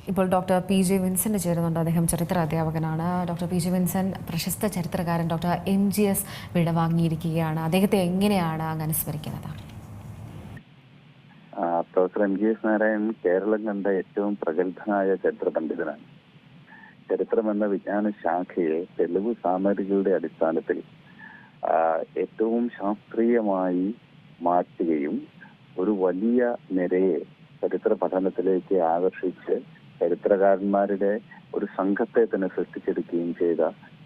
ഇപ്പോൾ doctor PJ. Vincent ചേരുന്നുണ്ട്. അദ്ദേഹം ചരിത്ര അധ്യാപകനാണ്. Doctor PJ. വിൻസെൻ്റ് പ്രശസ്ത ചരിത്രകാരൻ ഡോക്ടർ എം.ജി.എസ് വിടവാങ്ങിയിരിക്കുകയാണ്. അദ്ദേഹത്തെ എങ്ങനെയാണ് അങ്ങ് അനുസ്മരിക്കുന്നത്? പ്രൊഫസർ എം.ജി.എസ് നാരായണൻ കേരളം കണ്ട ഏറ്റവും പ്രഗത്ഭനായ ചരിത്ര പണ്ഡിതനാണ്. ചരിത്രം എന്ന വിജ്ഞാന ശാഖയെ തെളിവ് സാമഗ്രികളുടെ അടിസ്ഥാനത്തിൽ ഏറ്റവും ശാസ്ത്രീയമായി മാറ്റുകയും ഒരു വലിയ നിരയെ ചരിത്ര പഠനത്തിലേക്ക് ആകർഷിച്ച് ചരിത്രകാരന്മാരുടെ ഒരു സംഘത്തെ തന്നെ സൃഷ്ടിച്ചെടുക്കുകയും ചെയ്ത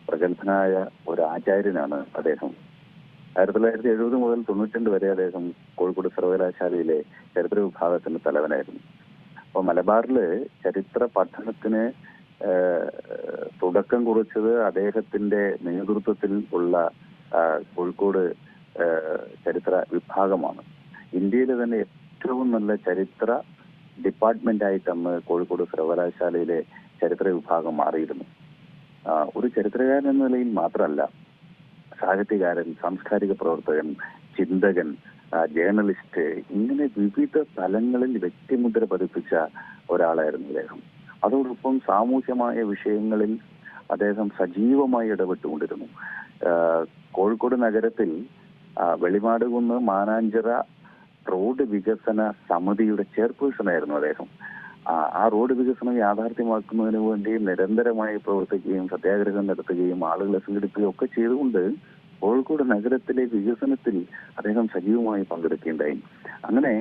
പ്രഗത്ഭനായ ഒരു ആചാര്യനാണ് അദ്ദേഹം. 1970 മുതൽ 92 വരെ അദ്ദേഹം കോഴിക്കോട് സർവകലാശാലയിലെ ചരിത്ര വിഭാഗത്തിന്റെ തലവനായിരുന്നു. അപ്പോൾ മലബാറില് ചരിത്ര പഠനത്തിന് തുടക്കം കുറിച്ചത് അദ്ദേഹത്തിന്റെ നേതൃത്വത്തിൽ ഉള്ള കോഴിക്കോട് ചരിത്ര വിഭാഗമാണ്. ഇന്ത്യയിലെ തന്നെ ഏറ്റവും നല്ല ചരിത്ര ഡിപ്പാർട്ട്മെന്റ് ആയിട്ട് അന്ന് കോഴിക്കോട് സർവകലാശാലയിലെ ചരിത്ര വിഭാഗം മാറിയിരുന്നു. ഒരു ചരിത്രകാരൻ എന്ന നിലയിൽ മാത്രമല്ല, സാഹിത്യകാരൻ, സാംസ്കാരിക പ്രവർത്തകൻ, ചിന്തകൻ, ജേർണലിസ്റ്റ്, ഇങ്ങനെ വിവിധ തലങ്ങളിൽ വ്യക്തിമുദ്ര പതിപ്പിച്ച ഒരാളായിരുന്നു അദ്ദേഹം. അതോടൊപ്പം സാമൂഹ്യമായ വിഷയങ്ങളിൽ അദ്ദേഹം സജീവമായി ഇടപെട്ടുകൊണ്ടിരുന്നു. കോഴിക്കോട് നഗരത്തിൽ വെളിമാടുകുന്ന് മാനാഞ്ചിറ റോഡ് വികസന സമിതിയുടെ ചെയർപേഴ്സൺ ആയിരുന്നു അദ്ദേഹം. ആ റോഡ് വികസനം യാഥാർത്ഥ്യമാക്കുന്നതിന് വേണ്ടി നിരന്തരമായി പ്രവർത്തിക്കുകയും സത്യാഗ്രഹം നടത്തുകയും ആളുകളെ സംഘടിപ്പിക്കുകയും ഒക്കെ ചെയ്തുകൊണ്ട് കോഴിക്കോട് നഗരത്തിലെ വികസനത്തിൽ അദ്ദേഹം സജീവമായി പങ്കെടുക്കുകയുണ്ടായി. അങ്ങനെ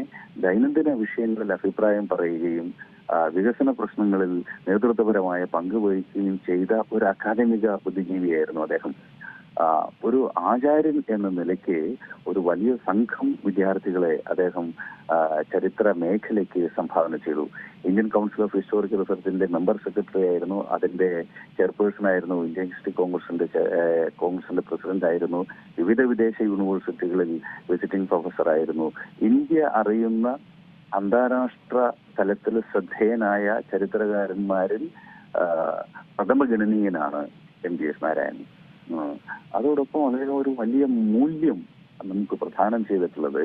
ദൈനംദിന വിഷയങ്ങളിൽ അഭിപ്രായം പറയുകയും വികസന പ്രശ്നങ്ങളിൽ നേതൃത്വപരമായ പങ്കുവഹിക്കുകയും ചെയ്ത ഒരു അക്കാദമിക ബുദ്ധിജീവിയായിരുന്നു അദ്ദേഹം. ഒരു ആചാര്യൻ എന്ന നിലയ്ക്ക് ഒരു വലിയ സംഘം വിദ്യാർത്ഥികളെ അദ്ദേഹം ചരിത്ര മേഖലയ്ക്ക് സംഭാവന ചെയ്തു. ഇന്ത്യൻ കൗൺസിൽ ഓഫ് ഹിസ്റ്റോറിക്കൽ റിസർച്ചിന്റെ മെമ്പർ സെക്രട്ടറി ആയിരുന്നു, അതിന്റെ ചെയർപേഴ്സൺ ആയിരുന്നു, ഇന്ത്യൻ ഹിസ്റ്ററി കോൺഗ്രസിന്റെ പ്രസിഡന്റ് ആയിരുന്നു, വിവിധ വിദേശ യൂണിവേഴ്സിറ്റികളിൽ വിസിറ്റിംഗ് പ്രൊഫസർ ആയിരുന്നു. ഇന്ത്യ അറിയുന്ന അന്താരാഷ്ട്ര തലത്തിൽ ശ്രദ്ധേയനായ ചരിത്രകാരന്മാരിൽ പ്രഥമഗണനീയനാണ് എം.ജി.എസ് നാരായണൻ. അതോടൊപ്പം അദ്ദേഹം ഒരു വലിയ മൂല്യം നമുക്ക് പ്രദാനം ചെയ്തിട്ടുള്ളത്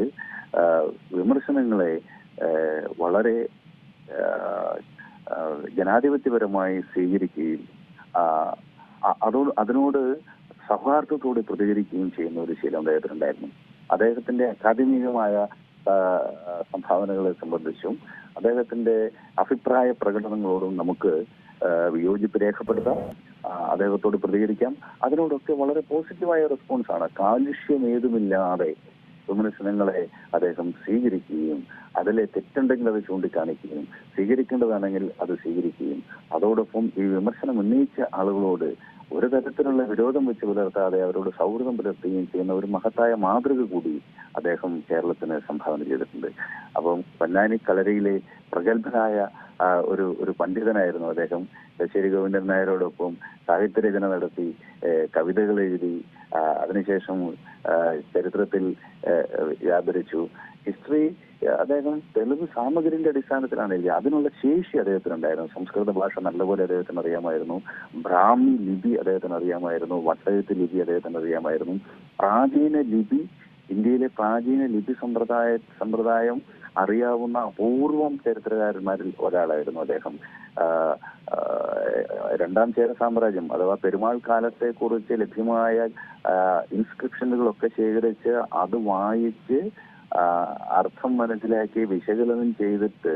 വിമർശനങ്ങളെ വളരെ ജനാധിപത്യപരമായി സ്വീകരിക്കുകയും അതിനോട് സൗഹാർദ്ദത്തോടെ പ്രതികരിക്കുകയും ചെയ്യുന്ന ഒരു ശീലം അദ്ദേഹത്തിനുണ്ടായിരുന്നു. അദ്ദേഹത്തിന്റെ അക്കാദമികമായ സംഭാവനകളെ സംബന്ധിച്ചും അദ്ദേഹത്തിന്റെ അഭിപ്രായ പ്രകടനങ്ങളോടും നമുക്ക് വിയോജിപ്പ് രേഖപ്പെടുത്താം, അദ്ദേഹത്തോട് പ്രതികരിക്കാം. അതിനോടൊക്കെ വളരെ പോസിറ്റീവായ റെസ്പോൺസാണ്. കാലുഷ്യം ഏതുമില്ലാതെ വിമർശനങ്ങളെ അദ്ദേഹം സ്വീകരിക്കുകയും അതിലെ തെറ്റുണ്ടെങ്കിൽ അത് ചൂണ്ടിക്കാണിക്കുകയും സ്വീകരിക്കേണ്ടതാണെങ്കിൽ അത് സ്വീകരിക്കുകയും അതോടൊപ്പം ഈ വിമർശനം ഉന്നയിച്ച ആളുകളോട് ഒരു തരത്തിലുള്ള വിരോധം വെച്ച് പുലർത്താതെ അവരോട് സൗഹൃദം പുലർത്തുകയും ചെയ്യുന്ന ഒരു മഹത്തായ മാതൃക കൂടി അദ്ദേഹം കേരളത്തിന് സംഭാവന ചെയ്തിട്ടുണ്ട്. അപ്പം പൊന്നാനി കളരിയിലെ പ്രഗത്ഭനായ ഒരു പണ്ഡിതനായിരുന്നു അദ്ദേഹം. ശ്ശേരി ഗോവിന്ദൻ നായരോടൊപ്പം സാഹിത്യരചന നടത്തി, കവിതകൾ എഴുതി, അതിനുശേഷം ചരിത്രത്തിൽ വ്യാപരിച്ചു. ഹിസ്റ്ററി അദ്ദേഹം തെളിവ് സാമഗ്രിന്റെ അടിസ്ഥാനത്തിലാണ് എഴുതിയത്. അതിനുള്ള ശേഷി അദ്ദേഹത്തിനുണ്ടായിരുന്നു. സംസ്കൃത ഭാഷ നല്ലപോലെ അദ്ദേഹത്തിന് അറിയാമായിരുന്നു, ബ്രാഹ്മി ലിപി അദ്ദേഹത്തിന് അറിയാമായിരുന്നു, വട്ടയെഴുത്ത് ലിപി അദ്ദേഹത്തിന് അറിയാമായിരുന്നു. പ്രാചീന ലിപി, ഇന്ത്യയിലെ പ്രാചീന ലിപി സമ്പ്രദായം അറിയാവുന്ന അപൂർവം ചരിത്രകാരന്മാരിൽ ഒരാളായിരുന്നു അദ്ദേഹം. രണ്ടാം ചേര സാമ്രാജ്യം അഥവാ പെരുമാൾ കാലത്തെ കുറിച്ച് ലഭ്യമായ ഇൻസ്ക്രിപ്ഷനുകളൊക്കെ ശേഖരിച്ച് അത് വായിച്ച് അർത്ഥം മനസ്സിലാക്കി വിശകലനം ചെയ്തിട്ട്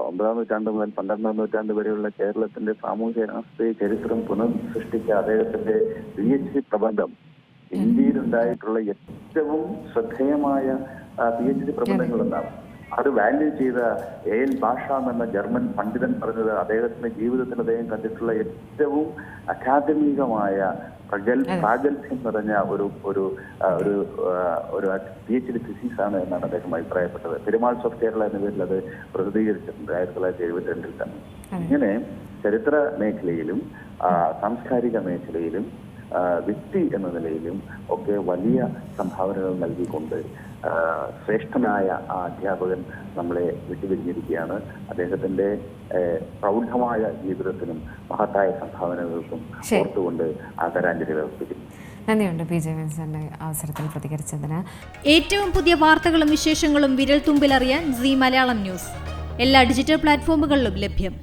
9ാം നൂറ്റാണ്ട് മുതൽ 12ാം നൂറ്റാണ്ട് വരെയുള്ള കേരളത്തിന്റെ സാമൂഹ്യ രാഷ്ട്രീയ ചരിത്രം പുനഃസൃഷ്ടിച്ച അദ്ദേഹത്തിന്റെ PhD പ്രബന്ധം ഇന്ത്യയിലുണ്ടായിട്ടുള്ള ഏറ്റവും ശ്രദ്ധേയമായ PhD പ്രബന്ധങ്ങളുണ്ടാവും. അത് വാല്യൂ ചെയ്ത A.L. ബാഷാം എന്ന ജർമ്മൻ പണ്ഡിതൻ പറഞ്ഞത് അദ്ദേഹത്തിന്റെ ജീവിതത്തിൽ അദ്ദേഹം കണ്ടിട്ടുള്ള ഏറ്റവും അക്കാദമികമായ പ്രാഗൽഭ്യം നിറഞ്ഞ ഒരു PhD തിസീസാണ് എന്നാണ് അദ്ദേഹം അഭിപ്രായപ്പെട്ടത്. പെരുമാൾസ് ഓഫ് കേരള എന്ന പേരിൽ അത് പ്രസിദ്ധീകരിച്ചിട്ടുണ്ട് 1972 തന്നെ. ഇങ്ങനെ ചരിത്ര മേഖലയിലും സാംസ്കാരിക മേഖലയിലും വ്യക്തി എന്ന നിലയിലും ഒക്കെ വലിയ സംഭാവനകൾ നൽകിക്കൊണ്ട് ശ്രേഷ്ഠനായ ആ അധ്യാപകൻ നമ്മളെ വിട്ടുപിരിഞ്ഞിരിക്കുകയാണ്. അദ്ദേഹത്തിന്റെ പ്രൗഢമായ ജീവിതത്തിനും മഹത്തായ സംഭാവനകൾക്കും ഓർത്തുകൊണ്ട് ആദരാഞ്ജലികൾ അർപ്പിക്കുന്നു. നന്ദിയുണ്ട് പി.ജെ. വിൻസെന്റ് അവസരത്തിൽ പ്രതികരിച്ചതിന്. ഏറ്റവും പുതിയ വാർത്തകളും വിശേഷങ്ങളും വിരൽ തുമ്പിലറിയാൻ സീ മലയാളം ന്യൂസ് എല്ലാ ഡിജിറ്റൽ പ്ലാറ്റ്ഫോമുകളിലും ലഭ്യം.